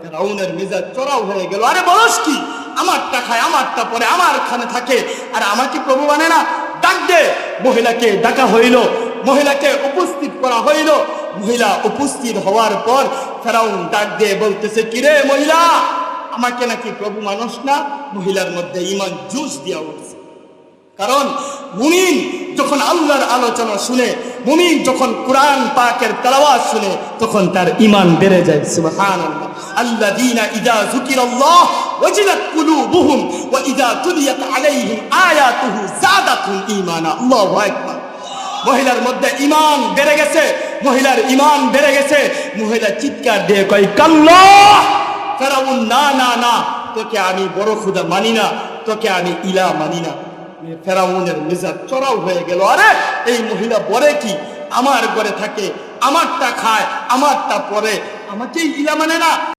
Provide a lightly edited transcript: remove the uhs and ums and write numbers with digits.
ফেরাউনের মেজাজ চড়াও হয়ে গেল। আরে বলস কি, আমারটা খায়, আমারটা পরে আমার খানে থাকে, আর আমাকে প্রভু মানে না। ডাক দে। মহিলাকে ডাকা হইল, মহিলাকে উপস্থিত করা হইল। মহিলা উপস্থিত হওয়ার পর ফেরাউন ডাক দিয়ে বলতেছে, কিরে মহিলা, আমাকে নাকি প্রভু মানুষ না? মহিলার মধ্যে ঈমান জুস দিয়া উঠছে। কারণ মুমিন যখন আল্লাহর আলোচনা শুনে, মুমিন যখন কোরআন পাকের তেলাওয়াত শুনে, তখন তার ঈমান বেড়ে যায়। সুবহানাল্লাহ। আল্লাযীনা ইযা যুকিরাল্লাহ ওয়াজিলাত কুলুবুহুম ওয়া ইযা তুলিয়াত আলাইহিম আয়াতুহু যাদাতুহুম ঈমানা। আল্লাহু আকবার। মহিলার মধ্যে ঈমান বেড়ে গেছে, মহিলার ঈমান বেড়ে গেছে। মহিলা চিৎকার দিয়ে কয়, কাল্লাহ, ফেরাউন না না না, তোকে আমি বড় খোদা মানি না, তোকে আমি ইলা মানি না। ফেরাউনের মেজাজ চড়াও হয়ে গেল। আরে এই মহিলা বলে কি, আমার ঘরে থাকে, আমারটা খায়, আমারটা পরে, আমাকেই ইলা মানে না।